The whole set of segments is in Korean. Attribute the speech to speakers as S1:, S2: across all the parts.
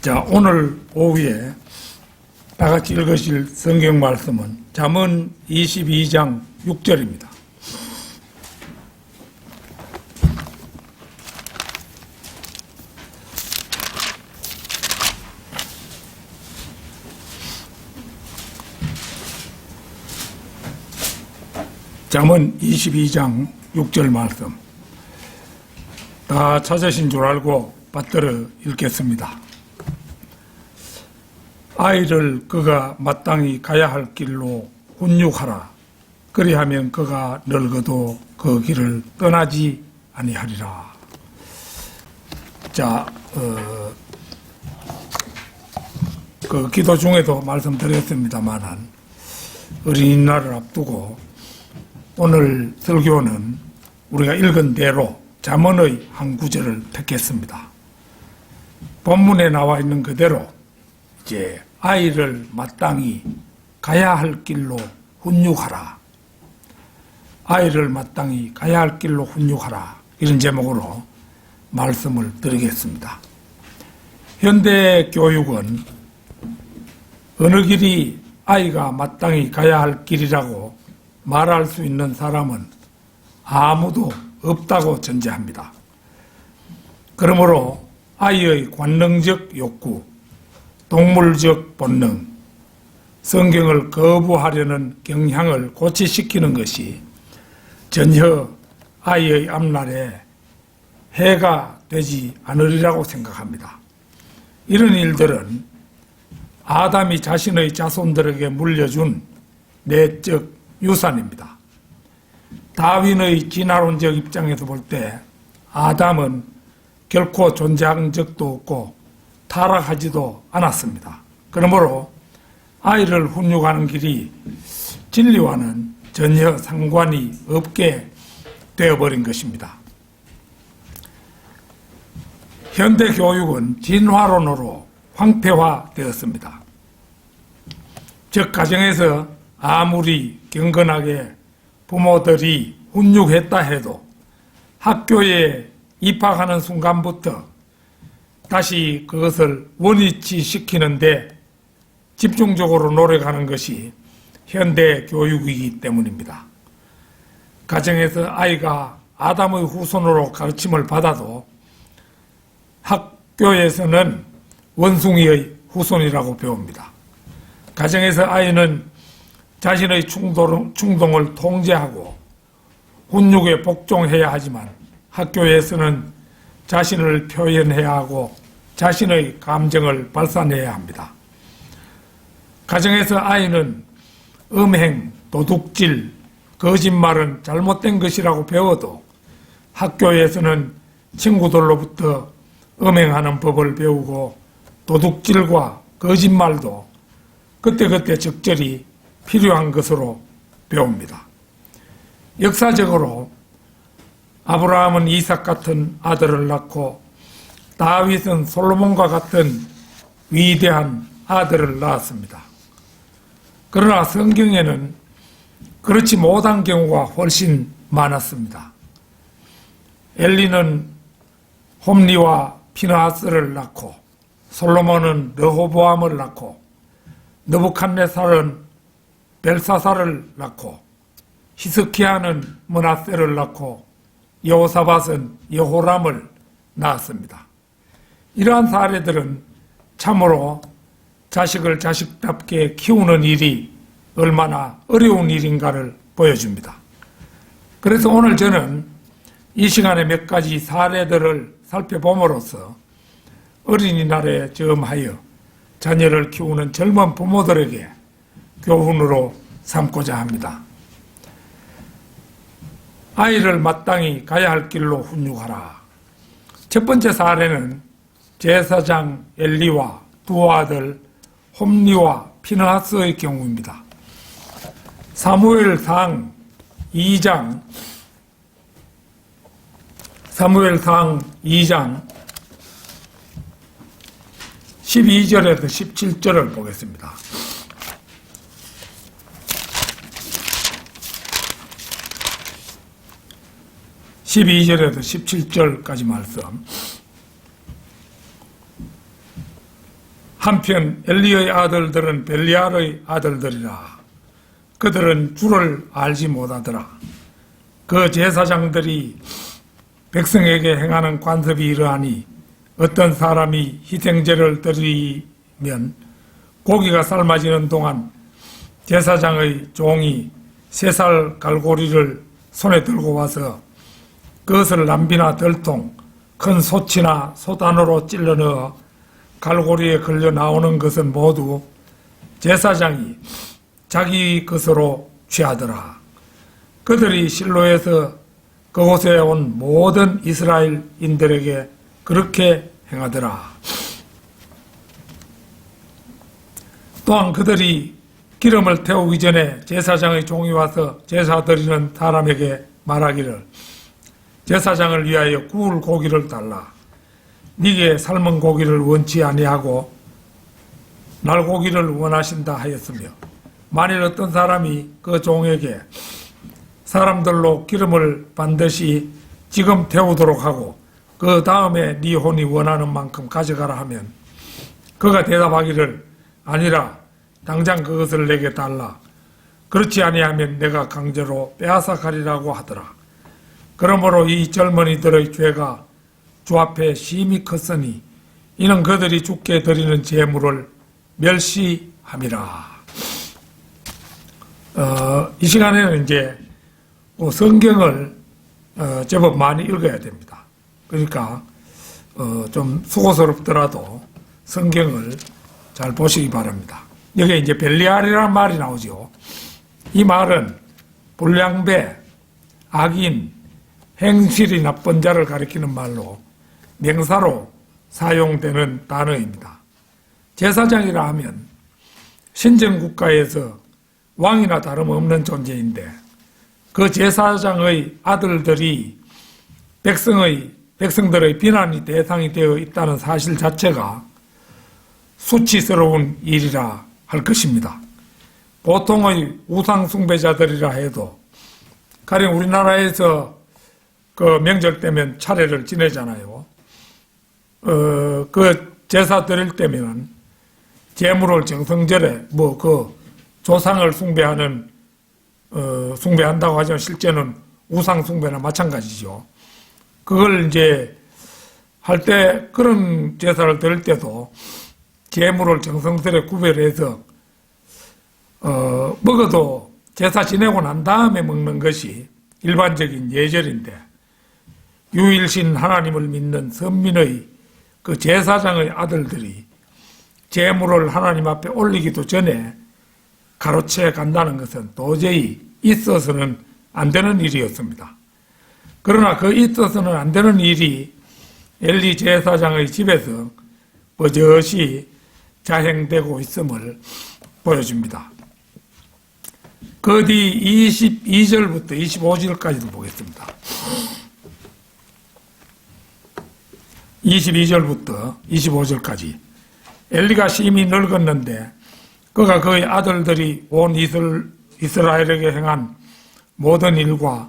S1: 자, 오늘 오후에 다 같이 읽으실 성경 말씀은 잠언 22장 6절입니다. 잠언 22장 6절 말씀. 다 찾으신 줄 알고 받들어 읽겠습니다. 아이를 그가 마땅히 가야 할 길로 훈육하라. 그리하면 그가 늙어도 그 길을 떠나지 아니하리라. 자, 그 기도 중에도 말씀드렸습니다만은 어린이날을 앞두고 오늘 설교는 우리가 읽은 대로 잠언의 한 구절을 택했습니다. 본문에 나와 있는 그대로 이제 아이를 마땅히 가야 할 길로 훈육하라. 아이를 마땅히 가야 할 길로 훈육하라. 이런 제목으로 말씀을 드리겠습니다. 현대 교육은 어느 길이 아이가 마땅히 가야 할 길이라고 말할 수 있는 사람은 아무도 없다고 전제합니다. 그러므로 아이의 관능적 욕구, 동물적 본능, 성경을 거부하려는 경향을 고치시키는 것이 전혀 아이의 앞날에 해가 되지 않으리라고 생각합니다. 이런 일들은 아담이 자신의 자손들에게 물려준 내적 유산입니다. 다윈의 진화론적 입장에서 볼 때 아담은 결코 존재한 적도 없고 타락하지도 않았습니다. 그러므로 아이를 훈육하는 길이 진리와는 전혀 상관이 없게 되어버린 것입니다. 현대 교육은 진화론으로 황폐화되었습니다. 즉 가정에서 아무리 경건하게 부모들이 훈육했다 해도 학교에 입학하는 순간부터 다시 그것을 원위치 시키는데 집중적으로 노력하는 것이 현대 교육이기 때문입니다. 가정에서 아이가 아담의 후손으로 가르침을 받아도 학교에서는 원숭이의 후손이라고 배웁니다. 가정에서 아이는 자신의 충동을 통제하고 훈육에 복종해야 하지만 학교에서는 자신을 표현해야 하고 자신의 감정을 발산해야 합니다. 가정에서 아이는 음행, 도둑질, 거짓말은 잘못된 것이라고 배워도 학교에서는 친구들로부터 음행하는 법을 배우고 도둑질과 거짓말도 그때그때 적절히 필요한 것으로 배웁니다. 역사적으로 아브라함은 이삭 같은 아들을 낳고 다윗은 솔로몬과 같은 위대한 아들을 낳았습니다. 그러나 성경에는 그렇지 못한 경우가 훨씬 많았습니다. 엘리는 홈리와 피느하스를 낳고 솔로몬은 르호보암을 낳고 느부갓네살은 벨사살을 낳고 히스키야는 므낫세를 낳고 여호사밧은 여호람을 낳았습니다. 이러한 사례들은 참으로 자식을 자식답게 키우는 일이 얼마나 어려운 일인가를 보여줍니다. 그래서 오늘 저는 이 시간에 몇 가지 사례들을 살펴봄으로써 어린이날에 점하여 자녀를 키우는 젊은 부모들에게 교훈으로 삼고자 합니다. 아이를 마땅히 가야 할 길로 훈육하라. 첫 번째 사례는 제사장 엘리와 두 아들 홈리와 피느하스의 경우입니다. 사무엘상 2장 12절에서 17절을 보겠습니다. 12절에서 17절까지 말씀. 한편 엘리의 아들들은 벨리알의 아들들이라. 그들은 주를 알지 못하더라. 그 제사장들이 백성에게 행하는 관습이 이러하니 어떤 사람이 희생제를 드리면 고기가 삶아지는 동안 제사장의 종이 3살 갈고리를 손에 들고 와서 그것을 남비나 들통, 큰 솥이나 솥안으로 찔러 넣어 갈고리에 걸려 나오는 것은 모두 제사장이 자기 것으로 취하더라. 그들이 실로에서 그곳에 온 모든 이스라엘인들에게 그렇게 행하더라. 또한 그들이 기름을 태우기 전에 제사장의 종이 와서 제사 드리는 사람에게 말하기를 제사장을 위하여 구울 고기를 달라. 네게 삶은 고기를 원치 아니하고 날고기를 원하신다 하였으며 만일 어떤 사람이 그 종에게 사람들로 기름을 반드시 지금 태우도록 하고 그 다음에 네 혼이 원하는 만큼 가져가라 하면 그가 대답하기를 아니라 당장 그것을 내게 달라. 그렇지 아니하면 내가 강제로 빼앗아 가리라고 하더라. 그러므로 이 젊은이들의 죄가 주 앞에 심히 컸으니 이는 그들이 주께 드리는 제물을 멸시함이라. 이 시간에는 이제 성경을 제법 많이 읽어야 됩니다. 그러니까 좀 수고스럽더라도 성경을 잘 보시기 바랍니다. 여기에 이제 벨리알이라는 말이 나오죠. 이 말은 불량배, 악인, 행실이 나쁜 자를 가리키는 말로 명사로 사용되는 단어입니다. 제사장이라 하면 신정국가에서 왕이나 다름없는 존재인데 그 제사장의 아들들이 백성들의 비난이 대상이 되어 있다는 사실 자체가 수치스러운 일이라 할 것입니다. 보통의 우상숭배자들이라 해도 가령 우리나라에서 그 명절 때면 차례를 지내잖아요. 그 제사 드릴 때면 제물을 정성절에 그 조상을 숭배한다고 하지만 실제는 우상숭배나 마찬가지죠. 그걸 이제 할 때 그런 제사를 드릴 때도 제물을 정성스레 구별해서 먹어도 제사 지내고 난 다음에 먹는 것이 일반적인 예절인데 유일신 하나님을 믿는 선민의 그 제사장의 아들들이 제물을 하나님 앞에 올리기도 전에 가로채 간다는 것은 도저히 있어서는 안 되는 일이었습니다. 그러나 그 있어서는 안 되는 일이 엘리 제사장의 집에서 버젓이 자행되고 있음을 보여줍니다. 그 뒤 22절부터 25절까지도 보겠습니다. 22절부터 25절까지 엘리가 심히 늙었는데 그가 그의 아들들이 온 이스라엘에게 행한 모든 일과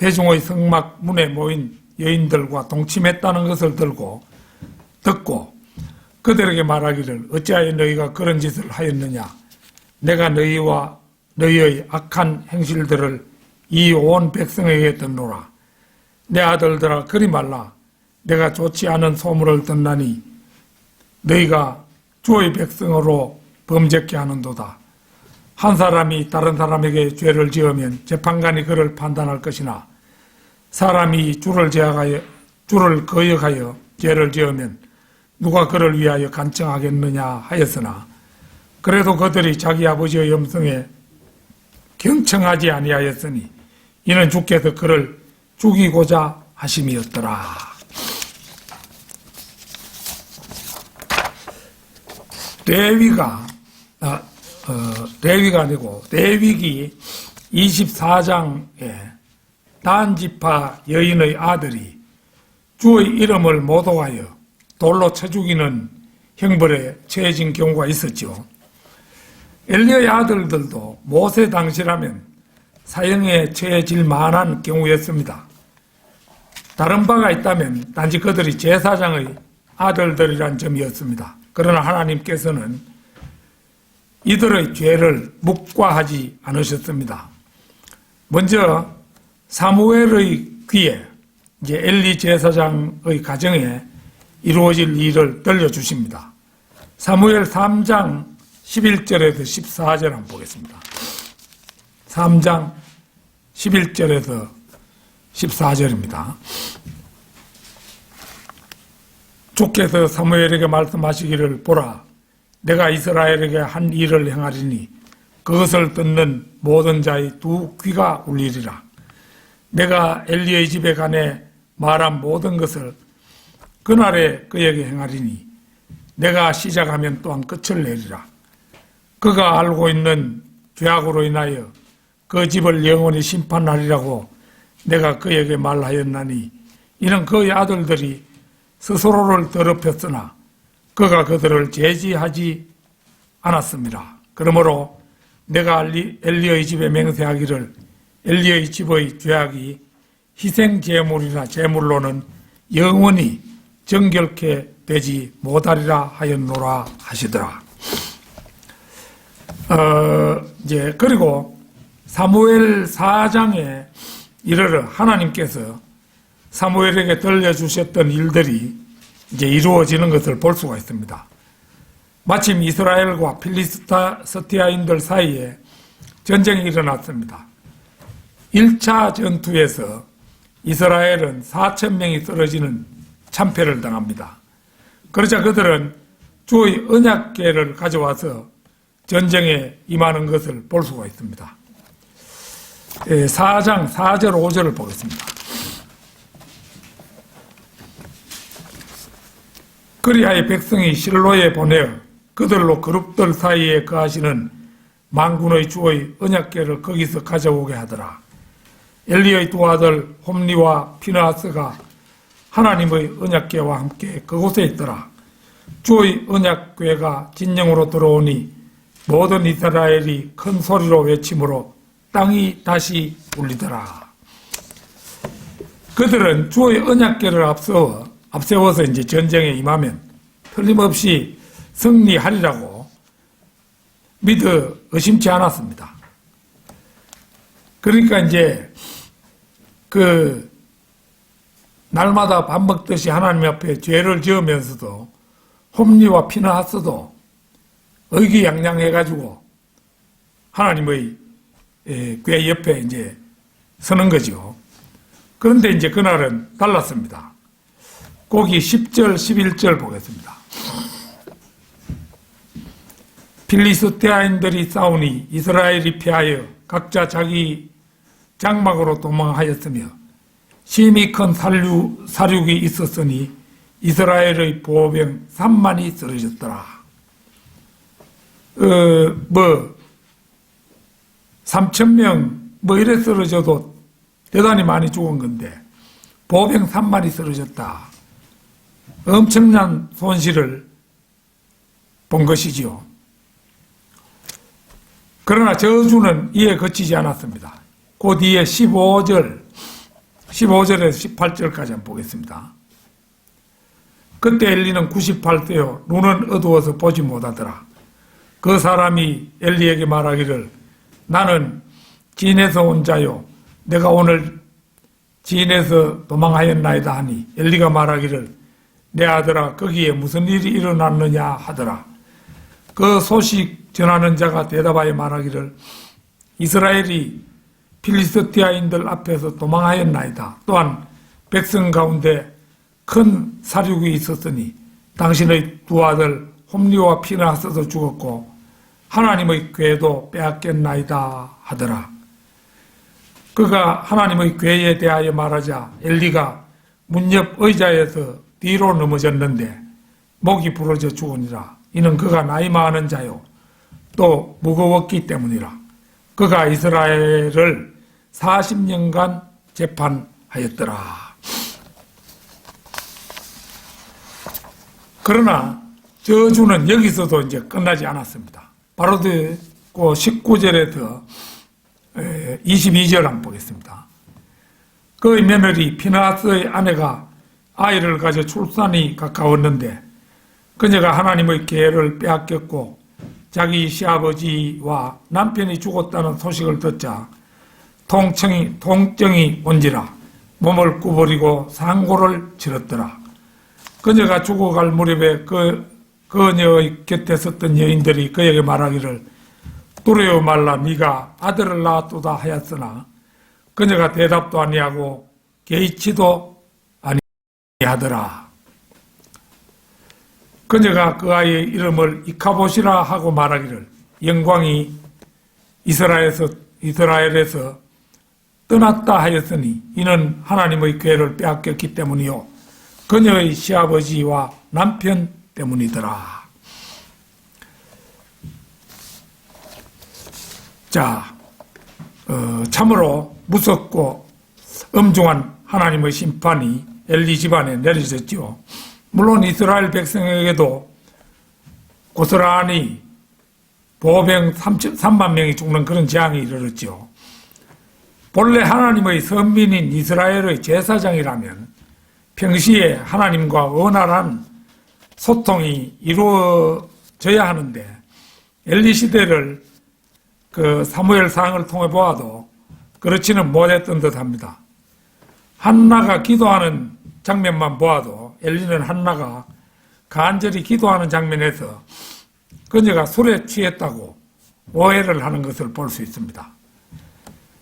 S1: 회중의 성막 문에 모인 여인들과 동침했다는 것을 듣고 그들에게 말하기를 어찌하여 너희가 그런 짓을 하였느냐. 내가 너희와 너희의 악한 행실들을 이 온 백성에게 듣노라. 내 아들들아 그리 말라. 내가 좋지 않은 소문을 듣나니 너희가 주의 백성으로 범죄케 하는도다. 한 사람이 다른 사람에게 죄를 지으면 재판관이 그를 판단할 것이나 사람이 주를 거역하여 죄를 지으면 누가 그를 위하여 간청하겠느냐 하였으나 그래도 그들이 자기 아버지의 염성에 경청하지 아니하였으니 이는 주께서 그를 죽이고자 하심이었더라. 레위가 아니고 레위기 24장에 단지파 여인의 아들이 주의 이름을 모독하여 돌로 쳐 죽이는 형벌에 처해진 경우가 있었죠. 엘리의 아들들도 모세 당시라면 사형에 처해질 만한 경우였습니다. 다른 바가 있다면 단지 그들이 제사장의 아들들이란 점이었습니다. 그러나 하나님께서는 이들의 죄를 묵과하지 않으셨습니다. 먼저 사무엘의 귀에 이제 엘리 제사장의 가정에 이루어질 일을 들려주십니다. 사무엘 3장 11절에서 14절 한번 보겠습니다. 3장 11절에서 14절입니다. 주께서 사무엘에게 말씀하시기를 보라, 내가 이스라엘에게 한 일을 행하리니 그것을 듣는 모든 자의 두 귀가 울리리라. 내가 엘리의 집에 가내 말한 모든 것을 그날에 그에게 행하리니 내가 시작하면 또한 끝을 내리라. 그가 알고 있는 죄악으로 인하여 그 집을 영원히 심판하리라고 내가 그에게 말하였나니 이는 그의 아들들이 스스로를 더럽혔으나 그가 그들을 제지하지 않았습니다. 그러므로 내가 엘리의 집에 맹세하기를 엘리의 집의 죄악이 희생 제물이나 제물로는 영원히 정결케 되지 못하리라 하였노라 하시더라. 그리고 사무엘 4장에 이르러 하나님께서 사무엘에게 들려주셨던 일들이 이제 이루어지는 것을 볼 수가 있습니다. 마침 이스라엘과 필리스티아인들 사이에 전쟁이 일어났습니다. 1차 전투에서 이스라엘은 4,000명이 쓰러지는 참패를 당합니다. 그러자 그들은 주의 언약궤를 가져와서 전쟁에 임하는 것을 볼 수가 있습니다. 4장 4절 5절을 보겠습니다. 그리하여 백성이 실로에 보내어 그들로 그룹들 사이에 거하시는 만군의 주의 언약궤를 거기서 가져오게 하더라. 엘리의 두 아들 홈리와 피느하스가 하나님의 언약궤와 함께 그곳에 있더라. 주의 언약궤가 진영으로 들어오니 모든 이스라엘이 큰 소리로 외침으로 땅이 다시 울리더라. 그들은 주의 언약궤를 앞세워서 이제 전쟁에 임하면 틀림없이 승리하리라고 믿어 의심치 않았습니다. 그러니까 이제 날마다 밥 먹듯이 하나님 앞에 죄를 지으면서도 홈리와 피느하스도 의기양양해가지고 하나님의 궤 옆에 이제 서는 거죠. 그런데 이제 그날은 달랐습니다. 거기 10절, 11절 보겠습니다. 필리스티아인들이 싸우니 이스라엘이 패하여 각자 자기 장막으로 도망하였으며 심히 큰 사륙이 있었으니 이스라엘의 보병 3만이 쓰러졌더라. 3,000명 이래 쓰러져도 대단히 많이 죽은 건데 보병 3만이 쓰러졌다. 엄청난 손실을 본 것이지요. 그러나 저주는 이에 그치지 않았습니다. 그 뒤에 15절에서 18절까지 한번 보겠습니다. 그때 엘리는 98세요. 눈은 어두워서 보지 못하더라. 그 사람이 엘리에게 말하기를 나는 진에서 온 자요. 내가 오늘 진에서 도망하였나이다 하니 엘리가 말하기를 내 아들아 거기에 무슨 일이 일어났느냐 하더라. 그 소식 전하는 자가 대답하여 말하기를 이스라엘이 필리스티아인들 앞에서 도망하였나이다. 또한 백성 가운데 큰 사륙이 있었으니 당신의 두 아들 홈리와 피느하스도 죽었고 하나님의 궤도 빼앗겼나이다 하더라. 그가 하나님의 궤에 대하여 말하자 엘리가 문 옆 의자에서 뒤로 넘어졌는데 목이 부러져 죽으니라. 이는 그가 나이 많은 자요 또 무거웠기 때문이라. 그가 이스라엘을 40년간 재판하였더라. 그러나 저주는 여기서도 이제 끝나지 않았습니다. 바로 그 19절에서 22절 한번 보겠습니다. 그의 며느리 피느하스의 아내가 아이를 가져 출산이 가까웠는데 그녀가 하나님의 계를 빼앗겼고 자기 시아버지와 남편이 죽었다는 소식을 듣자 통증이 온지라 몸을 구부리고 상고를 치렀더라. 그녀가 죽어갈 무렵에 그녀의 곁에 섰던 여인들이 그에게 말하기를 두려워 말라 네가 아들을 낳았도다 하였으나 그녀가 대답도 아니하고 개의치도 아니하더라. 그녀가 그 아이의 이름을 이카봇이라 하고 말하기를 영광이 이스라엘에서 떠났다 하였으니 이는 하나님의 궤를 빼앗겼기 때문이요 그녀의 시아버지와 남편 때문이더라. 자, 참으로 무섭고 엄중한 하나님의 심판이 엘리 집안에 내려졌지요. 물론 이스라엘 백성에게도 고스란히 보병 3만 명이 죽는 그런 재앙이 이르렀죠. 본래 하나님의 선민인 이스라엘의 제사장이라면 평시에 하나님과 원활한 소통이 이루어져야 하는데 엘리 시대를 그 사무엘상을 통해 보아도 그렇지는 못했던 듯합니다. 한나가 기도하는 장면만 보아도 엘리는 한나가 간절히 기도하는 장면에서 그녀가 술에 취했다고 오해를 하는 것을 볼 수 있습니다.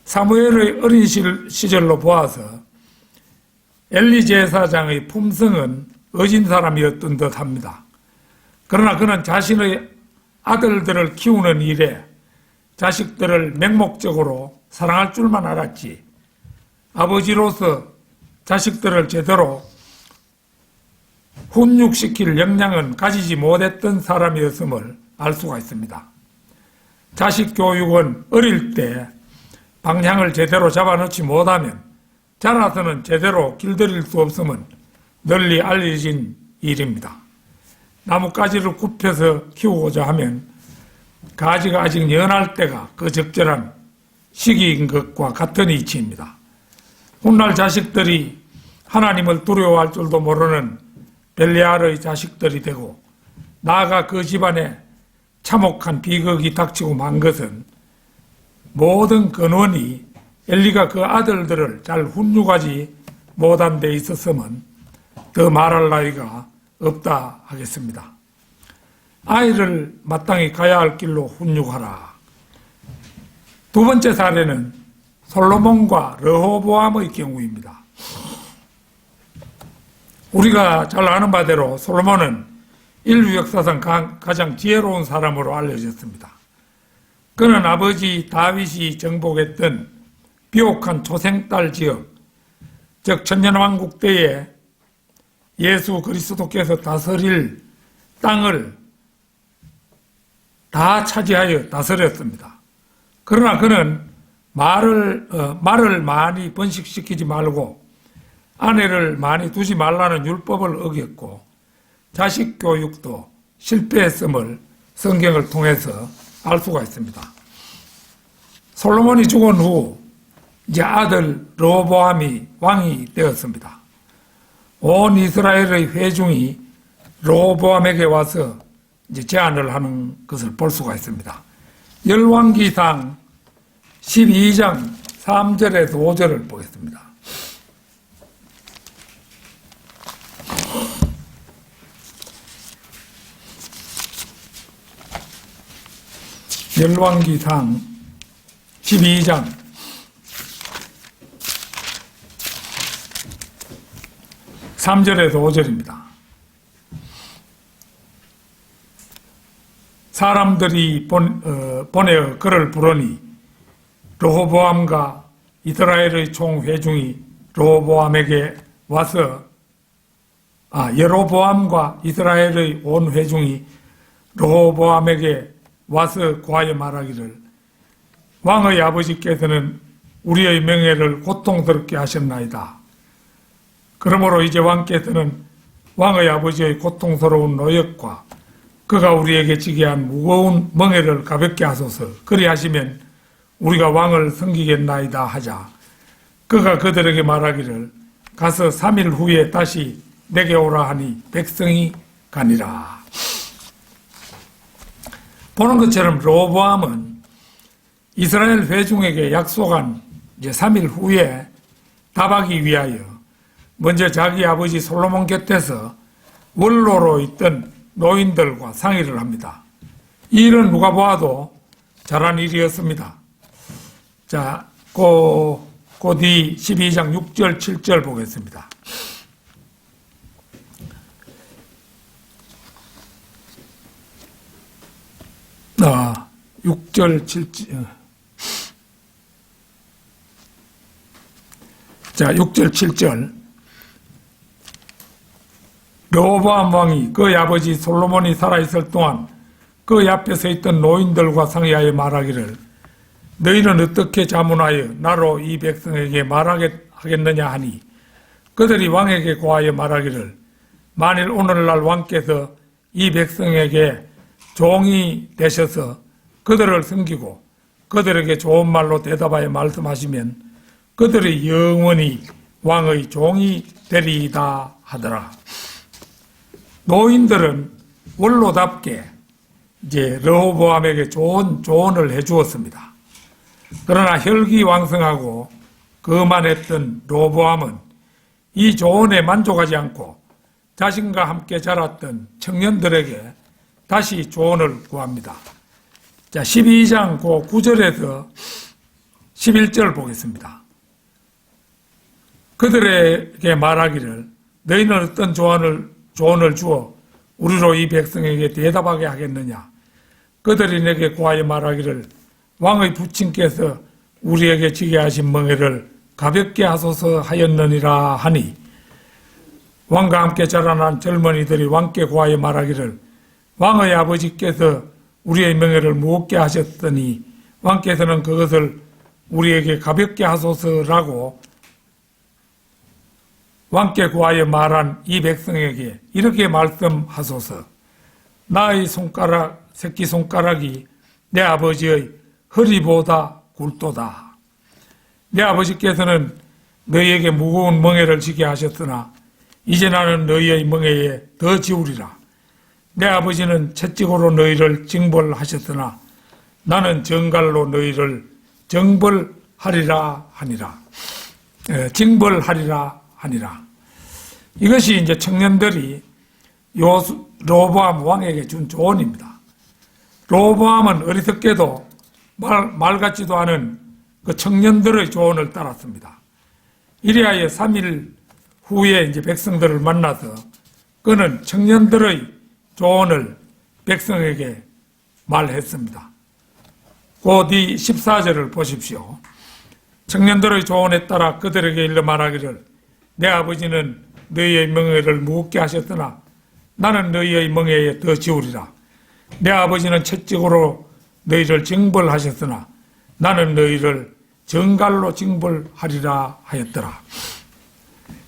S1: 사무엘의 어린 시절로 보아서 엘리 제사장의 품성은 어진 사람이었던 듯합니다. 그러나 그는 자신의 아들들을 키우는 일에 자식들을 맹목적으로 사랑할 줄만 알았지 아버지로서 자식들을 제대로 훈육시킬 역량은 가지지 못했던 사람이었음을 알 수가 있습니다. 자식 교육은 어릴 때 방향을 제대로 잡아놓지 못하면 자라서는 제대로 길들일 수 없음은 널리 알려진 일입니다. 나뭇가지를 굽혀서 키우고자 하면 가지가 아직 연할 때가 그 적절한 시기인 것과 같은 이치입니다. 훗날 자식들이 하나님을 두려워할 줄도 모르는 벨리알의 자식들이 되고 나아가 그 집안에 참혹한 비극이 닥치고 만 것은 모든 근원이 엘리가 그 아들들을 잘 훈육하지 못한 데 있었으면 더 말할 나위가 없다 하겠습니다. 아이를 마땅히 가야 할 길로 훈육하라. 두 번째 사례는 솔로몬과 르호보암의 경우입니다. 우리가 잘 아는 바대로 솔로몬은 인류 역사상 가장 지혜로운 사람으로 알려졌습니다. 그는 아버지 다윗이 정복했던 비옥한 초생딸 지역, 즉 천년왕국 때에 예수 그리스도께서 다스릴 땅을 다 차지하여 다스렸습니다. 그러나 그는 말을 많이 번식시키지 말고 아내를 많이 두지 말라는 율법을 어겼고 자식 교육도 실패했음을 성경을 통해서 알 수가 있습니다. 솔로몬이 죽은 후 이제 아들 르호보암이 왕이 되었습니다. 온 이스라엘의 회중이 르호보암에게 와서 이제 제안을 하는 것을 볼 수가 있습니다. 열왕기상 12장 3절에서 5절을 보겠습니다. 열왕기상 12장 3절에서 5절입니다. 사람들이 보내어 그를 부르니 르호보암과 이스라엘의 총회중이 르호보암에게 와서 여로보암과 이스라엘의 온 회중이 르호보암에게 와서 고하여 말하기를 왕의 아버지께서는 우리의 명예를 고통스럽게 하셨나이다. 그러므로 이제 왕께서는 왕의 아버지의 고통스러운 노역과 그가 우리에게 지게 한 무거운 멍에를 가볍게 하소서. 그리하시면 우리가 왕을 섬기겠나이다 하자. 그가 그들에게 말하기를 가서 3일 후에 다시 내게 오라 하니 백성이 가니라. 보는 것처럼 르호보암은 이스라엘 회중에게 약속한 이제 3일 후에 답하기 위하여 먼저 자기 아버지 솔로몬 곁에서 원로로 있던 노인들과 상의를 합니다. 이 일은 누가 보아도 잘한 일이었습니다. 자, 곧이 12장 6절, 7절 보겠습니다. 6절, 7절. 자, 6절, 7절. 르호보암 왕이 그의 아버지 솔로몬이 살아있을 동안 그 앞에 서 있던 노인들과 상의하여 말하기를 너희는 어떻게 자문하여 나로 이 백성에게 말하겠느냐 하니 그들이 왕에게 고하여 말하기를 만일 오늘날 왕께서 이 백성에게 종이 되셔서 그들을 섬기고 그들에게 좋은 말로 대답하여 말씀하시면 그들이 영원히 왕의 종이 되리이다 하더라. 노인들은 원로답게 이제 르호보암에게 좋은 조언을 해주었습니다. 그러나 혈기왕성하고 거만했던 르호보암은 이 조언에 만족하지 않고 자신과 함께 자랐던 청년들에게 다시 조언을 구합니다. 자, 12장 9절에서 11절 보겠습니다. 그들에게 말하기를 너희는 어떤 조언을 주어 우리로 이 백성에게 대답하게 하겠느냐. 그들이 내게 구하여 말하기를 왕의 부친께서 우리에게 지게 하신 멍에를 가볍게 하소서 하였느니라 하니 왕과 함께 자라난 젊은이들이 왕께 구하여 말하기를 왕의 아버지께서 우리의 명예를 무겁게 하셨더니 왕께서는 그것을 우리에게 가볍게 하소서라고 왕께 구하여 말한 이 백성에게 이렇게 말씀하소서. 나의 새끼손가락이 내 아버지의 허리보다 굵도다. 내 아버지께서는 너희에게 무거운 멍에를 지게 하셨으나 이제 나는 너희의 멍에에 더 지우리라. 내 아버지는 채찍으로 너희를 징벌하셨으나 나는 정갈로 너희를 징벌하리라 하니라. 이것이 이제 청년들이 르호보암 왕에게 준 조언입니다. 르호보암은 어리석게도 말 같지도 않은 그 청년들의 조언을 따랐습니다. 이리하여 3일 후에 이제 백성들을 만나서 그는 청년들의 조언을 백성에게 말했습니다. 곧이 14절을 보십시오. 청년들의 조언에 따라 그들에게 일러 말하기를 내 아버지는 너희의 멍에를 무겁게 하셨으나 나는 너희의 멍에에 더 지우리라. 내 아버지는 채찍으로 너희를 징벌하셨으나 나는 너희를 정갈로 징벌하리라 하였더라.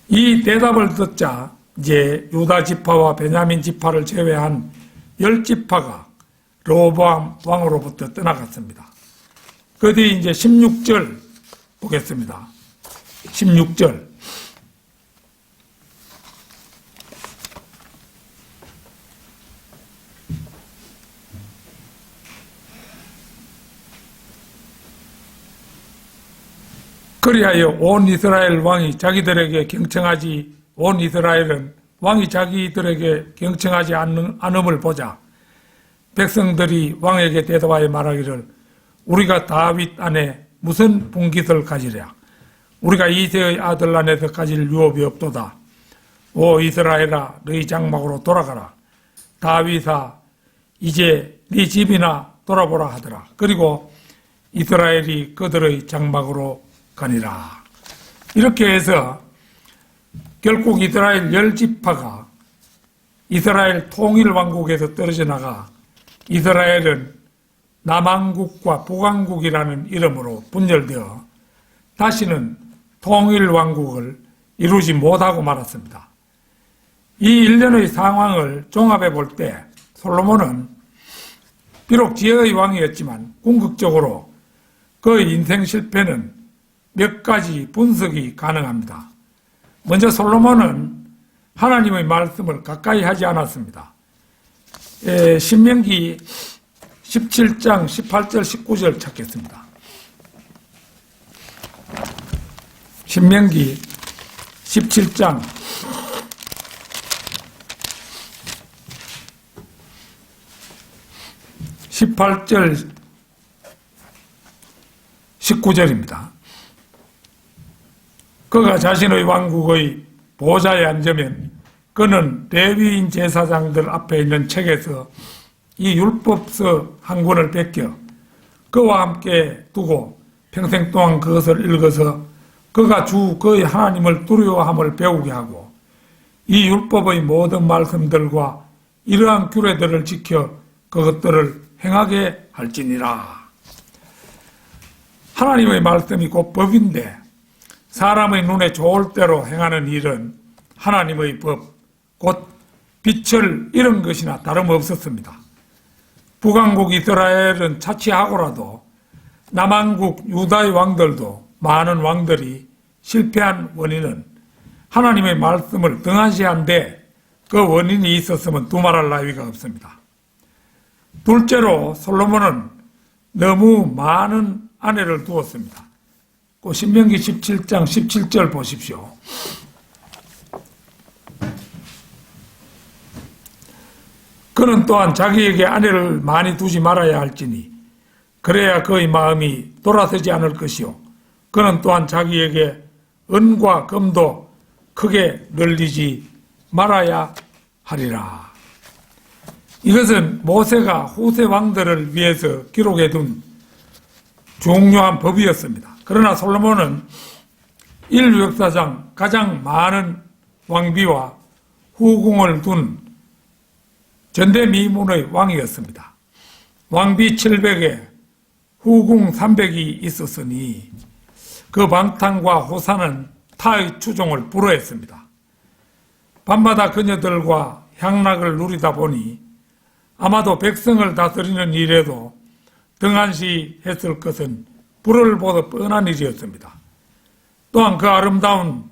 S1: 이 대답을 듣자 이제 유다 지파와 베냐민 지파를 제외한 10지파가 르호보암 왕으로부터 떠나갔습니다. 그 뒤 이제 16절 보겠습니다. 16절. 그리하여 온 이스라엘 왕이 자기들에게 경청하지 온 이스라엘은 왕이 자기들에게 경청하지 않음을 보자 백성들이 왕에게 대답하여 말하기를 우리가 다윗 안에 무슨 분깃을 가지랴. 우리가 이새의 아들 안에서 가질 유업이 없도다. 오 이스라엘아 너희 장막으로 돌아가라. 다윗아 이제 네 집이나 돌아보라 하더라. 그리고 이스라엘이 그들의 장막으로 가니라. 이렇게 해서 결국 이스라엘 10지파가 이스라엘 통일왕국에서 떨어져 나가 이스라엘은 남왕국과 북왕국이라는 이름으로 분열되어 다시는 통일왕국을 이루지 못하고 말았습니다. 이 일련의 상황을 종합해 볼 때 솔로몬은 비록 지혜의 왕이었지만 궁극적으로 그의 인생 실패는 몇 가지 분석이 가능합니다. 먼저 솔로몬은 하나님의 말씀을 가까이 하지 않았습니다. 신명기 17장 18절 19절 찾겠습니다. 신명기 17장 18절 19절입니다. 그가 자신의 왕국의 보좌에 앉으면 그는 레위인 제사장들 앞에 있는 책에서 이 율법서 한 권을 베껴 그와 함께 두고 평생 동안 그것을 읽어서 그가 주 그의 하나님을 두려워함을 배우게 하고 이 율법의 모든 말씀들과 이러한 규례들을 지켜 그것들을 행하게 할지니라. 하나님의 말씀이 곧 법인데 사람의 눈에 좋을 대로 행하는 일은 하나님의 법, 곧 빛을 잃은 것이나 다름없었습니다. 북왕국 이스라엘은 차치하고라도 남왕국 유다의 왕들도 많은 왕들이 실패한 원인은 하나님의 말씀을 등한시한 데 그 원인이 있었으면 두말할 나위가 없습니다. 둘째로 솔로몬은 너무 많은 아내를 두었습니다. 그 신명기 17장 17절 보십시오. 그는 또한 자기에게 아내를 많이 두지 말아야 할지니 그래야 그의 마음이 돌아서지 않을 것이요 그는 또한 자기에게 은과 금도 크게 늘리지 말아야 하리라. 이것은 모세가 후세 왕들을 위해서 기록해둔 중요한 법이었습니다. 그러나 솔로몬은 인류 역사상 가장 많은 왕비와 후궁을 둔 전대미문의 왕이었습니다. 왕비 700에 후궁 300이 있었으니 그 방탕과 호사는 타의 추종을 불허했습니다. 밤마다 그녀들과 향락을 누리다 보니 아마도 백성을 다스리는 일에도 등한시했을 것은 불을 보듯 뻔한 일이었습니다. 또한 그 아름다운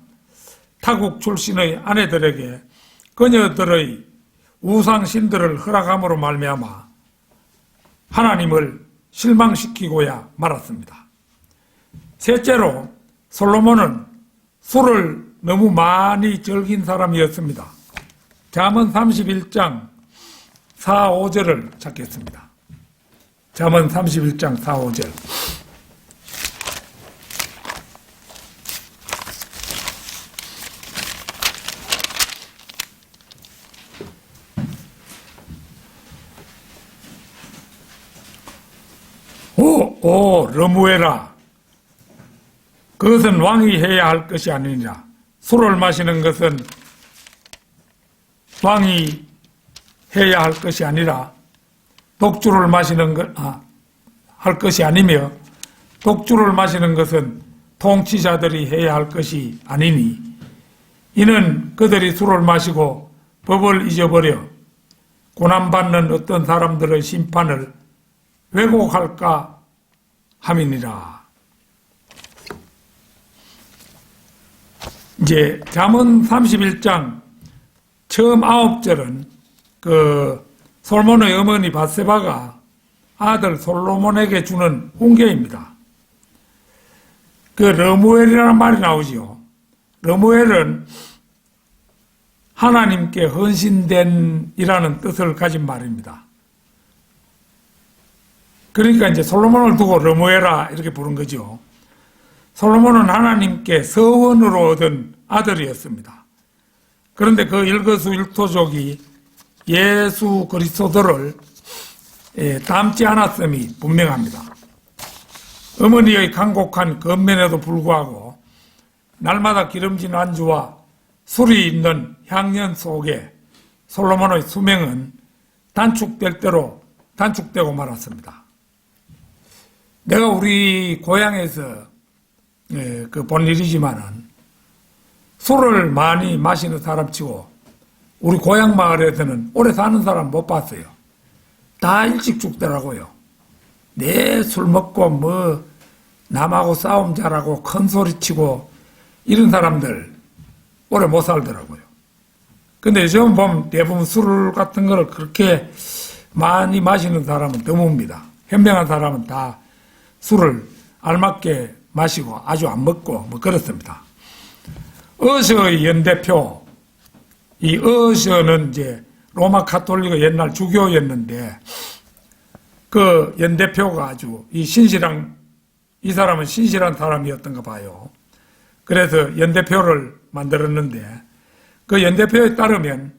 S1: 타국 출신의 아내들에게 그녀들의 우상신들을 허락함으로 말미암아 하나님을 실망시키고야 말았습니다. 셋째로 솔로몬은 술을 너무 많이 즐긴 사람이었습니다. 잠언 31장 4, 5절을 찾겠습니다. 잠언 31장 4, 5절. 오 러무에라. 그것은 왕이 해야 할 것이 아니니라. 술을 마시는 것은 왕이 해야 할 것이 아니라 독주를 마시는 할 것이 아니며 독주를 마시는 것은 통치자들이 해야 할 것이 아니니 이는 그들이 술을 마시고 법을 잊어버려 고난받는 어떤 사람들의 심판을 왜곡할까 함이니라. 이제 잠언 31장 처음 9절은 솔로몬의 어머니 밧세바가 아들 솔로몬에게 주는 훈계입니다. 러무엘이라는 말이 나오지요. 러무엘은 하나님께 헌신된 이라는 뜻을 가진 말입니다. 그러니까 이제 솔로몬을 두고 러무엘아 이렇게 부른 거죠. 솔로몬은 하나님께 서원으로 얻은 아들이었습니다. 그런데 그 일거수일투족이 예수 그리스도를 닮지 않았음이 분명합니다. 어머니의 간곡한 건면에도 불구하고 날마다 기름진 안주와 술이 있는 향연 속에 솔로몬의 수명은 단축될 대로 단축되고 말았습니다. 내가 우리 고향에서 본 일이지만은 술을 많이 마시는 사람치고 우리 고향 마을에서는 오래 사는 사람 못 봤어요. 다 일찍 죽더라고요. 내 술 먹고 남하고 싸움 잘하고 큰 소리 치고 이런 사람들 오래 못 살더라고요. 근데 요즘 보면 대부분 술 같은 거를 그렇게 많이 마시는 사람은 드뭅니다. 현명한 사람은 다 술을 알맞게 마시고 아주 안 먹고 뭐 그렇습니다. 어서의 연대표, 이 어서는 이제 로마 카톨릭의 옛날 주교였는데 그 연대표가 아주 이 사람은 신실한 사람이었던가 봐요. 그래서 연대표를 만들었는데 그 연대표에 따르면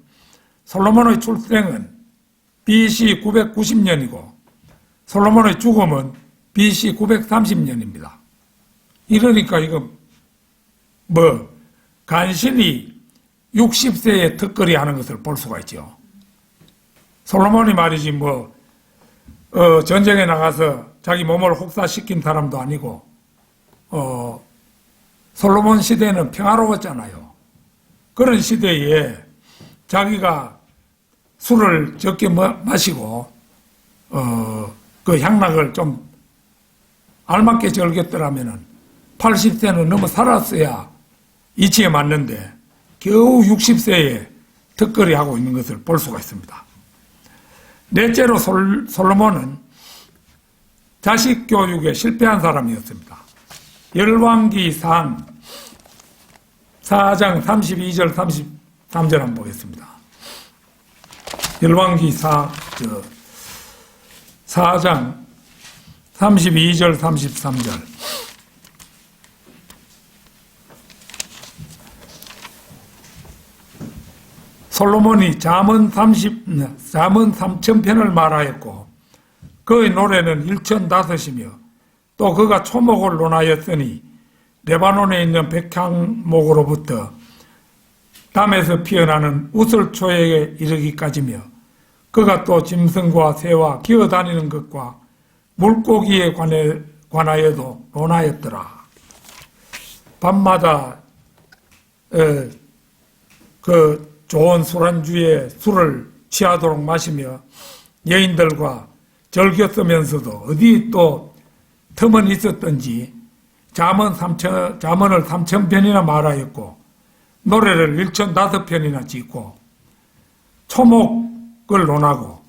S1: 솔로몬의 출생은 BC 990년이고 솔로몬의 죽음은 BC 930년입니다. 이러니까 이거 뭐 간신히 60세에 턱걸이 하는 것을 볼 수가 있죠. 솔로몬이 말이지 전쟁에 나가서 자기 몸을 혹사시킨 사람도 아니고 솔로몬 시대는 평화로웠잖아요. 그런 시대에 자기가 술을 적게 마시고 그 향락을 좀 알맞게 즐겼더라면은 80세는 넘어 살았어야 이치에 맞는데 겨우 60세에 턱걸이 하고 있는 것을 볼 수가 있습니다. 넷째로 솔로몬은 자식 교육에 실패한 사람이었습니다. 열왕기상 4장 32절 33절 한번 보겠습니다. 열왕기상 4장 32절 33절 솔로몬이 잠언 3,000편을 말하였고 그의 노래는 1,005이며 또 그가 초목을 논하였으니 레바논에 있는 백향목으로부터 담에서 피어나는 우슬초에 이르기까지며 그가 또 짐승과 새와 기어다니는 것과 물고기에 관하여도 논하였더라. 밤마다 그 좋은 술안주에 술을 취하도록 마시며 여인들과 즐겼으면서도 어디 또 틈은 있었던지 잠언을 3,000편이나 말하였고 노래를 1,005편이나 짓고 초목을 논하고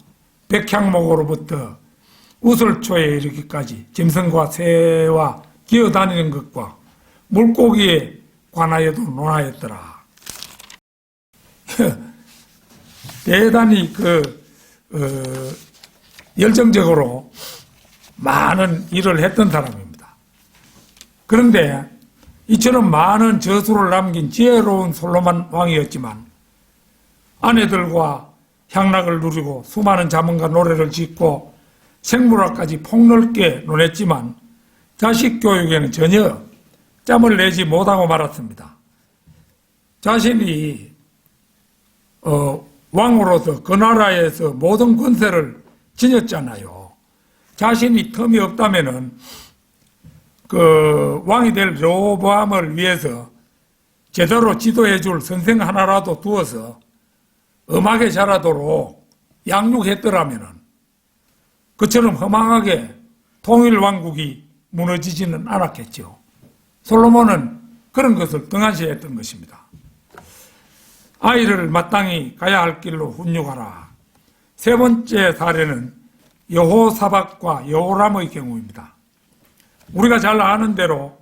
S1: 백향목으로부터 우슬초에 이르기까지 짐승과 새와 기어다니는 것과 물고기에 관하여도 논하였더라. 대단히 열정적으로 많은 일을 했던 사람입니다. 그런데 이처럼 많은 저수를 남긴 지혜로운 솔로몬 왕이었지만 아내들과 향락을 누리고 수많은 잠언과 노래를 짓고 생물학까지 폭넓게 논했지만 자식 교육에는 전혀 짬을 내지 못하고 말았습니다. 자신이 왕으로서 그 나라에서 모든 권세를 지녔잖아요. 자신이 틈이 없다면은 그 왕이 될 르호보암을 위해서 제대로 지도해 줄 선생 하나라도 두어서 엄하게 자라도록 양육했더라면은 그처럼 허망하게 통일 왕국이 무너지지는 않았겠죠. 솔로몬은 그런 것을 등한시했던 것입니다. 아이를 마땅히 가야 할 길로 훈육하라. 세 번째 사례는 여호사밧과 여호람의 경우입니다. 우리가 잘 아는 대로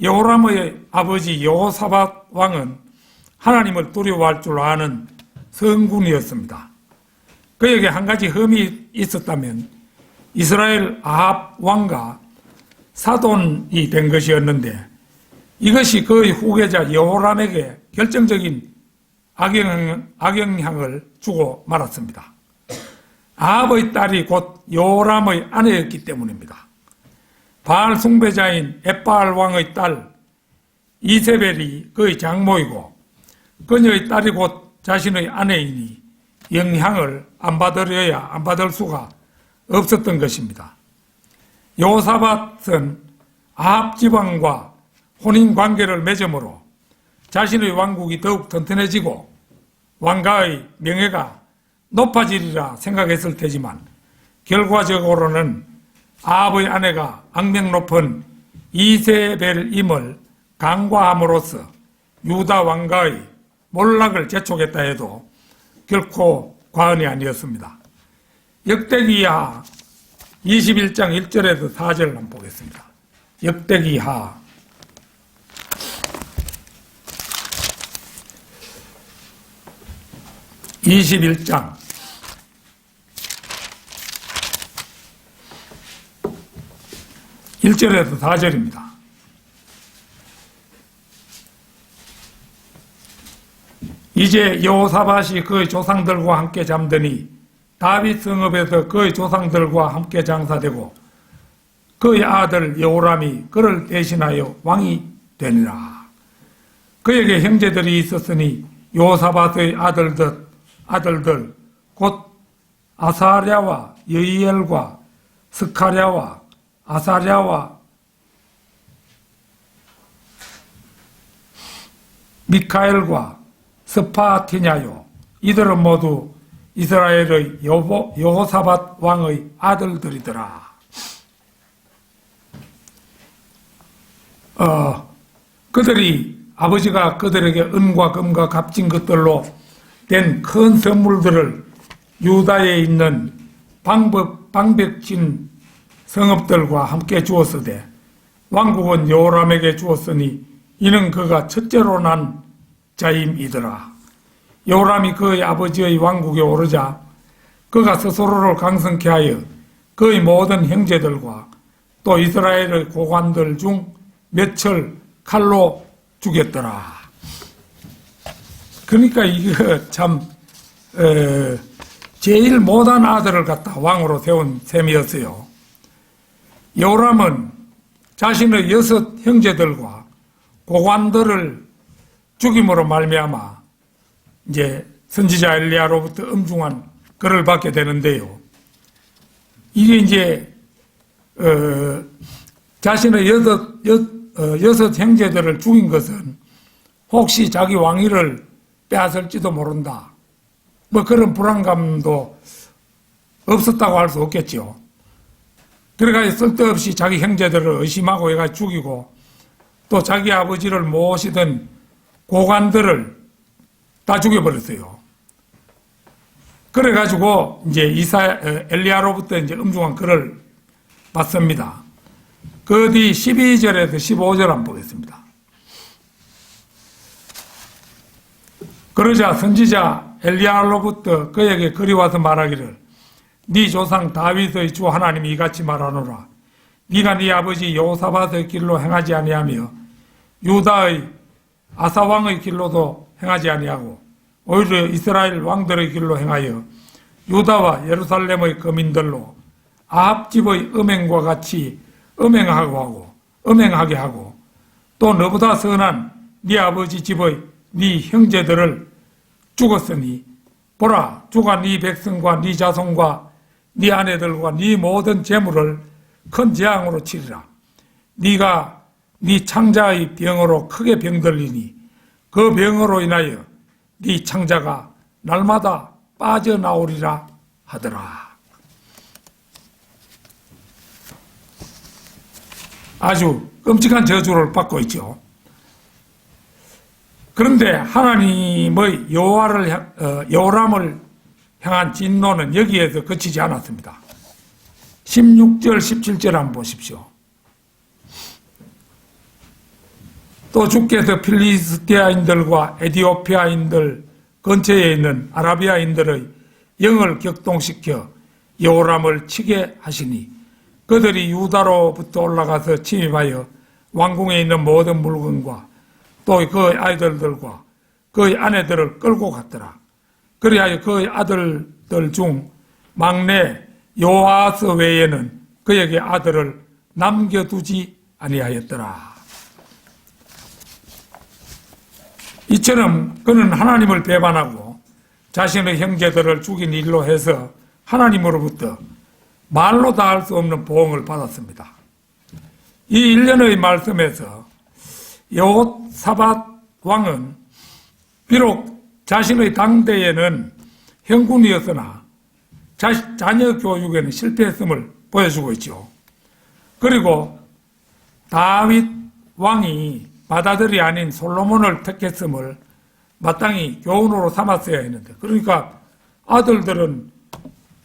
S1: 여호람의 아버지 여호사밧 왕은 하나님을 두려워할 줄 아는 성군이었습니다. 그에게 한 가지 흠이 있었다면 이스라엘 아합 왕과 사돈이 된 것이었는데 이것이 그의 후계자 여호람에게 결정적인 악영향을 주고 말았습니다. 아합의 딸이 곧 여호람의 아내였기 때문입니다. 바알 숭배자인 엣바알 왕의 딸 이세벨이 그의 장모이고 그녀의 딸이 곧 자신의 아내이니 영향을 안 받을 수가 없었던 것입니다. 여호사밧은 아합 지방과 혼인 관계를 맺음으로 자신의 왕국이 더욱 튼튼해지고 왕가의 명예가 높아지리라 생각했을 테지만 결과적으로는 아합의 아내가 악명 높은 이세벨임을 간과함으로써 유다 왕가의 몰락을 재촉했다 해도 결코 과언이 아니었습니다. 역대기하 21장 1절에서 4절 한번 보겠습니다. 역대기하 21장 1절에서 4절입니다. 이제 여호사밧이 그의 조상들과 함께 잠드니 다윗 성읍에서 그의 조상들과 함께 장사되고 그의 아들 여호람이 그를 대신하여 왕이 되니라. 그에게 형제들이 있었으니 여호사밧의 아들들 곧 아사랴와 여이엘과 스가랴와 아사랴와 미카엘과 스파티냐요. 이들은 모두 이스라엘의 여호사밧 왕의 아들들이더라. 그들이 아버지가 그들에게 은과 금과 값진 것들로 된 큰 선물들을 유다에 있는 방백진 성읍들과 함께 주었으되 왕국은 여호람에게 주었으니 이는 그가 첫째로 난 자임이더라. 여호람이 그의 아버지의 왕국에 오르자 그가 스스로를 강성케 하여 그의 모든 형제들과 또 이스라엘의 고관들 중 몇을 칼로 죽였더라. 그러니까 이거 참 제일 못한 아들을 갖다 왕으로 세운 셈이었어요. 여호람은 자신의 6 형제들과 고관들을 죽임으로 말미암아 이제 선지자 엘리야로부터 엄중한 글을 받게 되는데요. 이게 이제 자신의 6 형제들을 죽인 것은 혹시 자기 왕위를 빼앗을지도 모른다. 뭐 그런 불안감도 없었다고 할 수 없겠죠. 그래가지고 쓸데없이 자기 형제들을 의심하고 해가 죽이고 또 자기 아버지를 모시던 고관들을 다 죽여버렸어요. 그래가지고 이제 엘리야로부터 이제 엄중한 글을 받습니다. 그 뒤 12절에서 15절 한번 보겠습니다. 그러자 선지자 엘리야로부터 그에게 글이 와서 말하기를 네 조상 다윗의 주 하나님이 이같이 말하노라. 네가 네 아버지 여호사밧의 길로 행하지 아니하며 유다의 아사왕의 길로도 행하지 아니하고 오히려 이스라엘 왕들의 길로 행하여 유다와 예루살렘의 거민들로 아합 집의 음행과 같이 음행하게 하고 또 너보다 선한 네 아버지 집의 네 형제들을 죽었으니 보라 주가 네 백성과 네 자손과 네 아내들과 네 모든 재물을 큰 재앙으로 치리라. 네가 네 창자의 병으로 크게 병들리니 그 병으로 인하여 네 창자가 날마다 빠져나오리라 하더라. 아주 끔찍한 저주를 받고 있죠. 그런데 하나님의 여호람을 향한 진노는 여기에서 그치지 않았습니다. 16절 17절 한번 보십시오. 또 주께서 필리스티아인들과 에디오피아인들 근처에 있는 아라비아인들의 영을 격동시켜 여호람을 치게 하시니 그들이 유다로부터 올라가서 침입하여 왕궁에 있는 모든 물건과 또 그의 아이들과 그의 아내들을 끌고 갔더라. 그리하여 그의 아들들 중 막내 요아스 외에는 그에게 아들을 남겨두지 아니하였더라. 이처럼 그는 하나님을 배반하고 자신의 형제들을 죽인 일로 해서 하나님으로부터 말로 다 할 수 없는 보응을 받았습니다. 이 일련의 말씀에서 여호사밧 왕은 비록 자신의 당대에는 형군이었으나 자녀 교육에는 실패했음을 보여주고 있죠. 그리고 다윗 왕이 맏아들이 아닌 솔로몬을 택했음을 마땅히 교훈으로 삼았어야 했는데, 그러니까 아들들은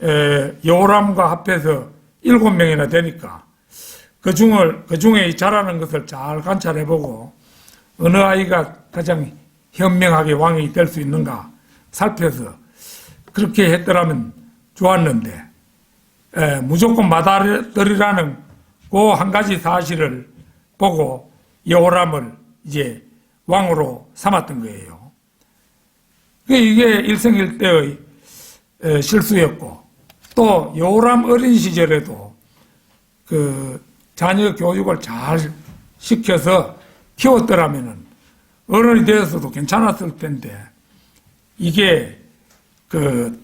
S1: 여호람과 합해서 7명이나 되니까 그 중에 잘하는 것을 잘 관찰해보고 어느 아이가 가장 현명하게 왕이 될 수 있는가 살펴서 그렇게 했더라면 좋았는데 무조건 맏아들이라는 그 한 가지 사실을 보고 여호람을 이제 왕으로 삼았던 거예요. 이게 일생일대의 실수였고, 또 여호람 어린 시절에도 그 자녀 교육을 잘 시켜서 키웠더라면은 어른이 되어서도 괜찮았을 텐데, 이게 그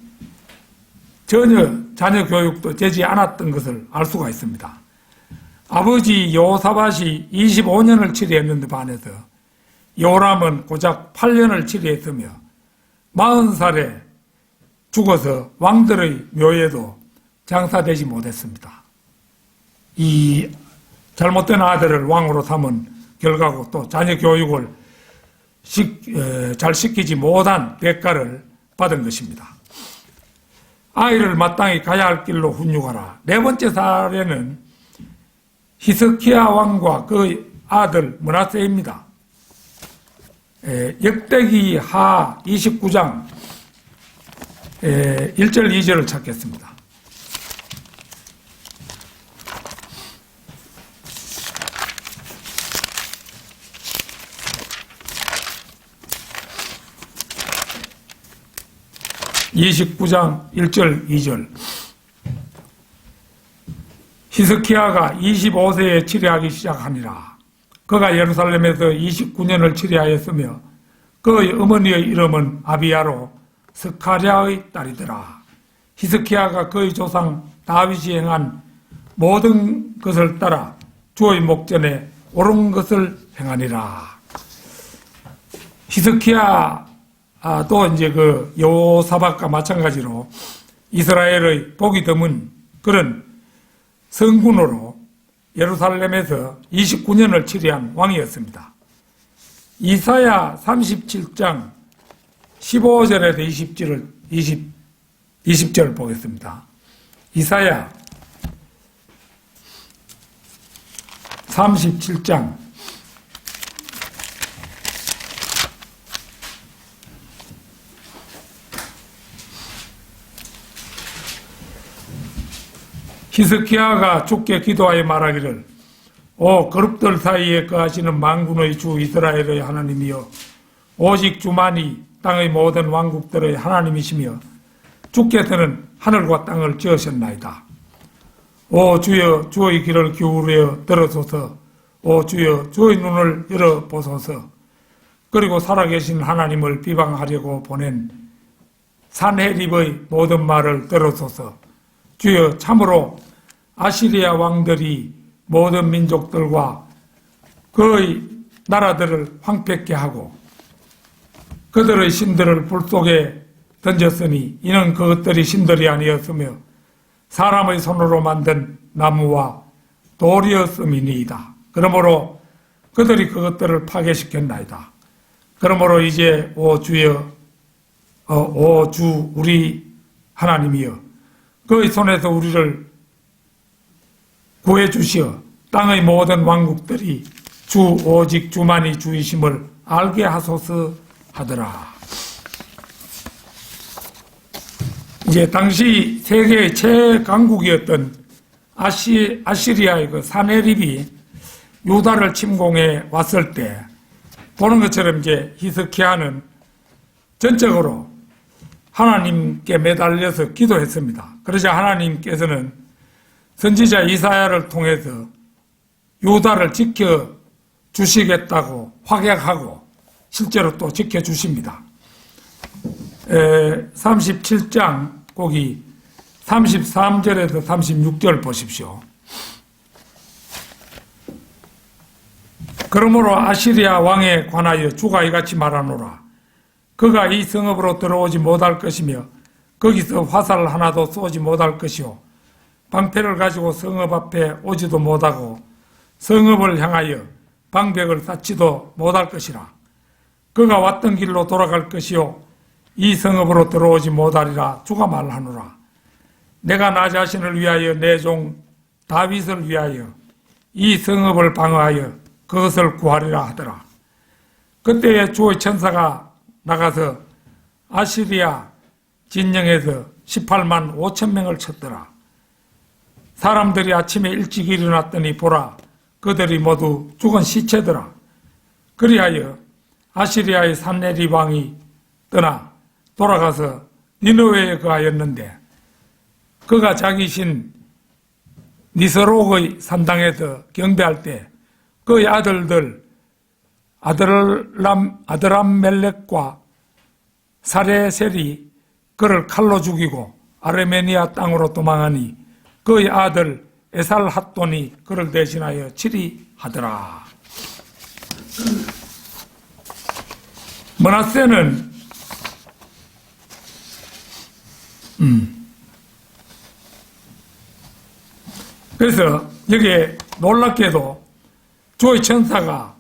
S1: 전혀 자녀 교육도 되지 않았던 것을 알 수가 있습니다. 아버지 여호사밧이 25년을 치리했는데 반해서 여호람은 고작 8년을 치리했으며 40살에 죽어서 왕들의 묘에도 장사되지 못했습니다. 이 잘못된 아들을 왕으로 삼은 결과고 또 자녀 교육을 잘 시키지 못한 대가를 받은 것입니다. 아이를 마땅히 가야 할 길로 훈육하라. 네 번째 사례는 히스기야 왕과 그 아들 므낫세입니다. 역대기 하 29장 1절 2절을 찾겠습니다. (29장) 1절 2절. 히스기야가 25세에 치리하기 시작하니라. 그가 예루살렘에서 29년을 치리하였으며 그의 어머니의 이름은 아비야로 스가랴의 딸이더라. 히스기야가 그의 조상 다윗이 행한 모든 것을 따라 주의 목전에 옳은 것을 행하니라. 히스기야도 이제 그 여호사밧과 마찬가지로 이스라엘의 복이 드문 그런 성군으로 예루살렘에서 29년을 치리한 왕이었습니다. 이사야 37장 15절에서 20절 보겠습니다. 이사야 37장 '히스기야가 주께 기도하여 말하기를 오 그룹들 사이에 거하시는 만군의 주 이스라엘의 하나님이여 오직 주만이 땅의 모든 왕국들의 하나님이시며 주께서는 하늘과 땅을 지으셨나이다. 오 주여 주의 귀를 기울여 들어소서. 오 주여 주의 눈을 열어보소서. 그리고 살아계신 하나님을 비방하려고 보낸 산헤립의 모든 말을 들어소서. 주여 참으로 아시리아 왕들이 모든 민족들과 그의 나라들을 황폐케 하고 그들의 신들을 불 속에 던졌으니 이는 그것들이 신들이 아니었으며 사람의 손으로 만든 나무와 돌이었음이니이다. 그러므로 그들이 그것들을 파괴시켰나이다. 그러므로 이제 오 주여 오 주 우리 하나님이여 그의 손에서 우리를 구해주시어 땅의 모든 왕국들이 주 오직 주만이 주이심을 알게 하소서 하더라. 이제 당시 세계의 최강국이었던 아시리아의 그 산헤립이 유다를 침공해 왔을 때 보는 것처럼 이제 히스기야는 전적으로 하나님께 매달려서 기도했습니다. 그러자 하나님께서는 선지자 이사야를 통해서 유다를 지켜주시겠다고 확약하고 실제로 또 지켜주십니다. 37장 거기 33절에서 36절 보십시오. 그러므로 아시리아 왕에 관하여 주가 이같이 말하노라. 그가 이 성읍으로 들어오지 못할 것이며 거기서 화살 하나도 쏘지 못할 것이요 방패를 가지고 성읍 앞에 오지도 못하고 성읍을 향하여 방벽을 쌓지도 못할 것이라. 그가 왔던 길로 돌아갈 것이요 이 성읍으로 들어오지 못하리라 주가 말하노라. 내가 나 자신을 위하여 내 종 다윗을 위하여 이 성읍을 방어하여 그것을 구하리라 하더라. 그때에 주의 천사가 나가서 아시리아 진영에서 18만 5천 명을 쳤더라. 사람들이 아침에 일찍 일어났더니 보라, 그들이 모두 죽은 시체더라. 그리하여 아시리아의 산헤립 왕이 떠나 돌아가서 니느웨에 거하였는데, 그가 자기 신 니스록의 산당에서 경배할 때 그의 아들들 아드람멜렉과 사레셀이 그를 칼로 죽이고 아르메니아 땅으로 도망하니 그의 아들 에살핫돈이 그를 대신하여 치리하더라. 므낫세는 그래서 여기에 놀랍게도 주의 천사가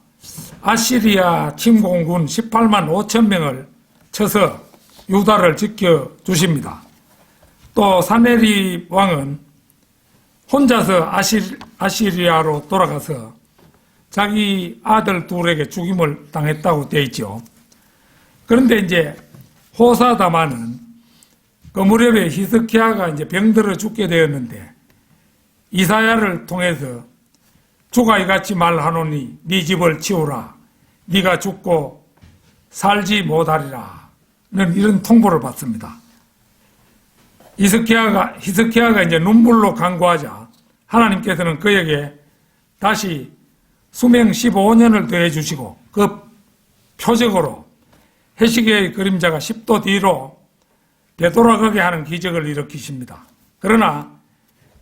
S1: 아시리아 침공군 18만 5천 명을 쳐서 유다를 지켜주십니다. 또 산헤립 왕은 혼자서 아시리아로 돌아가서 자기 아들 둘에게 죽임을 당했다고 되어 있죠. 그런데 이제 호사다마는 그 무렵에 히스기야가 이제 병들어 죽게 되었는데, 이사야를 통해서 주가 이같이 말하노니 네 집을 치우라, 네가 죽고 살지 못하리라 는 이런 통보를 받습니다. 히스기야가 이제 눈물로 간구하자 하나님께서는 그에게 다시 수명 15년을 더해 주시고 그 표적으로 해시계의 그림자가 10도 뒤로 되돌아가게 하는 기적을 일으키십니다. 그러나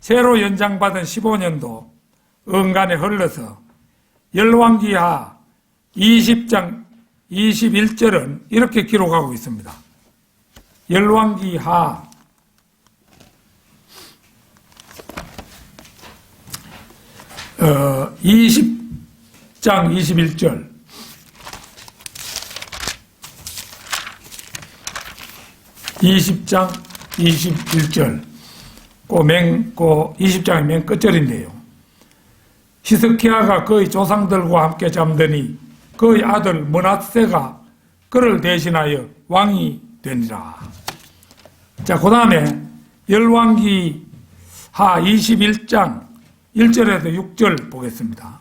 S1: 새로 연장받은 15년도 언간에 흘러서 열왕기하 20장 21절은 이렇게 기록하고 있습니다. 열왕기하 20장 21절. (20장 21절) 그 20장의 맨 끝절인데요. 히스기야가 그의 조상들과 함께 잠드니 그의 아들 므낫세가 그를 대신하여 왕이 되니라. 자, 그 다음에 열왕기하 21장 1절에서 6절 보겠습니다.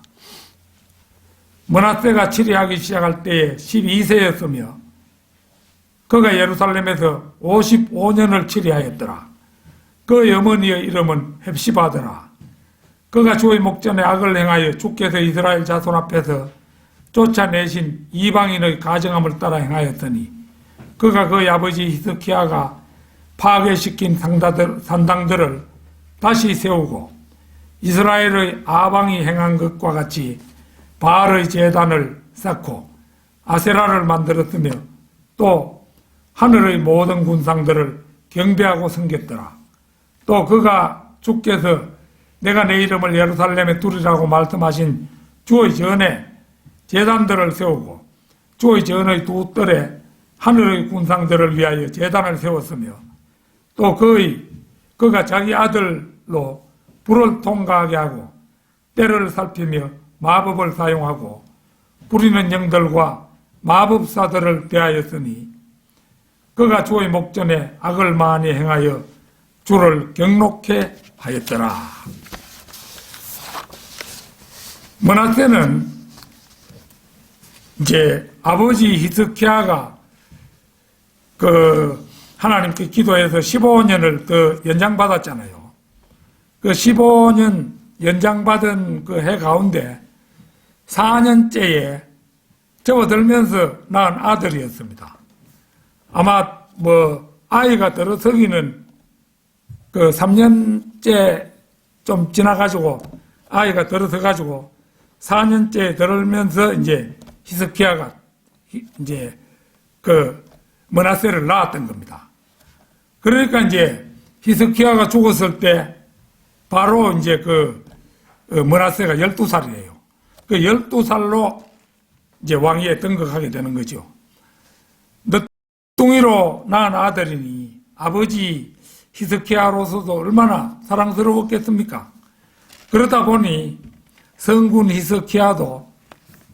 S1: 므낫세가 치리하기 시작할 때에 12세였으며 그가 예루살렘에서 55년을 치리하였더라. 그의 어머니의 이름은 헵시바더라. 그가 주의 목전에 악을 행하여 주께서 이스라엘 자손 앞에서 쫓아내신 이방인의 가정함을 따라 행하였더니 그가 그의 아버지 히스기야가 파괴시킨 산당들을 다시 세우고 이스라엘의 아방이 행한 것과 같이 바알의 제단을 쌓고 아세라를 만들었으며 또 하늘의 모든 군상들을 경배하고 섬겼더라. 또 그가 주께서 내가 내 이름을 예루살렘에 두리라고 말씀하신 주의 전에 제단들을 세우고 주의 전의 두 뜰에 하늘의 군상들을 위하여 제단을 세웠으며 또 그가 자기 아들로 불을 통과하게 하고 때를 살피며 마법을 사용하고 부리는 영들과 마법사들을 대하였으니 그가 주의 목전에 악을 많이 행하여 주를 경록해 하였더라. 므낫세는 이제 아버지 히스기야가 하나님께 기도해서 15년을 더 연장받았잖아요. 그 15년 연장받은 그 해 가운데 4년째에 접어들면서 낳은 아들이었습니다. 아마 아이가 들어서기는 그 3년째 좀 지나가지고 아이가 들어서가지고 4년째 들으면서 이제 히스기야가 이제 므낫세를 낳았던 겁니다. 그러니까 이제 히스기야가 죽었을 때 바로 이제 므낫세가 12살이에요. 그 12살로 이제 왕위에 등극하게 되는 거죠. 늦둥이로 낳은 아들이니 아버지 히스키야로서도 얼마나 사랑스러웠겠습니까? 그러다 보니 성군 히스키야도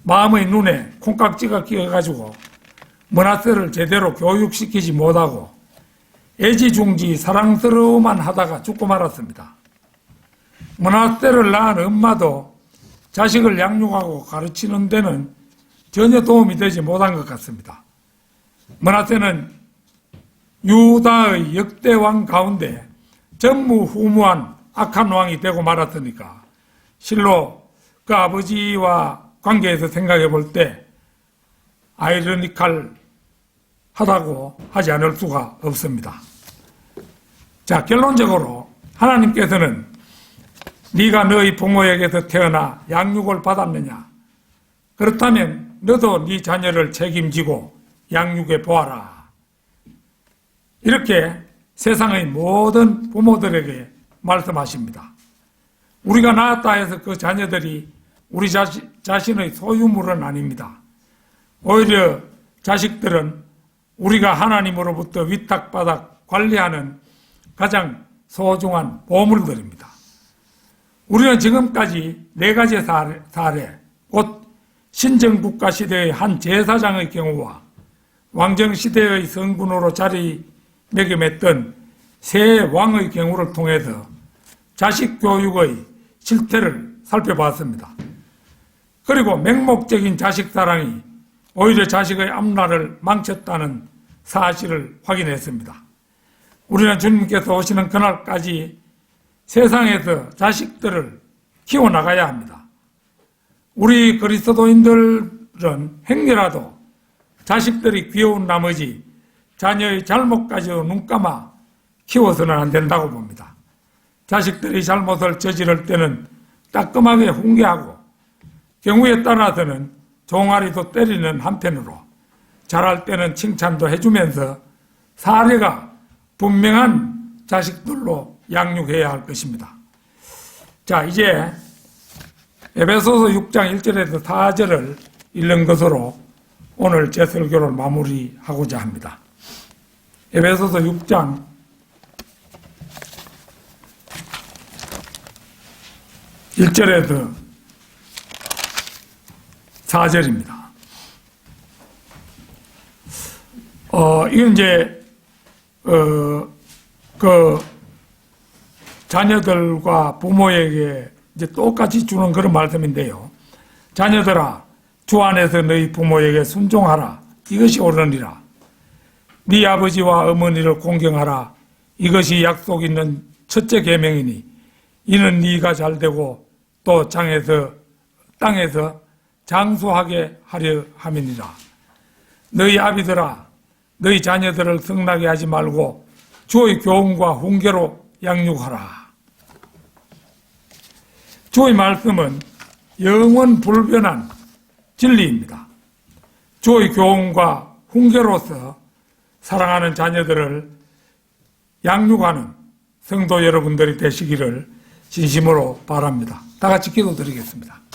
S1: 마음의 눈에 콩깍지가 끼어가지고 므낫세를 제대로 교육시키지 못하고 애지중지 사랑스러워만 하다가 죽고 말았습니다. 므낫세를 낳은 엄마도 자식을 양육하고 가르치는 데는 전혀 도움이 되지 못한 것 같습니다. 므낫세는 유다의 역대 왕 가운데 전무후무한 악한 왕이 되고 말았으니까 실로 그 아버지와 관계에서 생각해 볼 때 아이러니컬 하다고 하지 않을 수가 없습니다. 자, 결론적으로 하나님께서는 네가 너희 부모에게서 태어나 양육을 받았느냐? 그렇다면 너도 네 자녀를 책임지고 양육해 보아라. 이렇게 세상의 모든 부모들에게 말씀하십니다. 우리가 낳았다 해서 그 자녀들이 우리 자신의 소유물은 아닙니다. 오히려 자식들은 우리가 하나님으로부터 위탁받아 관리하는 가장 소중한 보물들입니다. 우리는 지금까지 4가지 사례, 곧 신정국가 시대의 한 제사장의 경우와 왕정시대의 성군으로 자리매김했던 세 왕의 경우를 통해서 자식 교육의 실태를 살펴봤습니다. 그리고 맹목적인 자식 사랑이 오히려 자식의 앞날을 망쳤다는 사실을 확인했습니다. 우리는 주님께서 오시는 그날까지 세상에서 자식들을 키워나가야 합니다. 우리 그리스도인들은 행여라도 자식들이 귀여운 나머지 자녀의 잘못까지도 눈감아 키워서는 안 된다고 봅니다. 자식들이 잘못을 저지를 때는 따끔하게 훈계하고 경우에 따라서는 종아리도 때리는 한편으로 잘할 때는 칭찬도 해주면서 사례가 분명한 자식들로 양육해야 할 것입니다. 자, 이제 에베소서 6장 1절에서 4절을 읽는 것으로 오늘 제 설교를 마무리하고자 합니다. 에베소서 6장 1절에서 4절입니다. 이건 이제, 자녀들과 부모에게 이제 똑같이 주는 그런 말씀인데요. 자녀들아, 주 안에서 너희 부모에게 순종하라. 이것이 옳으니라. 네 아버지와 어머니를 공경하라. 이것이 약속 있는 첫째 계명이니 이는 네가 잘되고 또 땅에서 장수하게 하려 함이니라. 너희 아비들아, 너희 자녀들을 성나게 하지 말고 주의 교훈과 훈계로 양육하라. 주의 말씀은 영원 불변한 진리입니다. 주의 교훈과 훈계로서 사랑하는 자녀들을 양육하는 성도 여러분들이 되시기를 진심으로 바랍니다. 다 같이 기도드리겠습니다.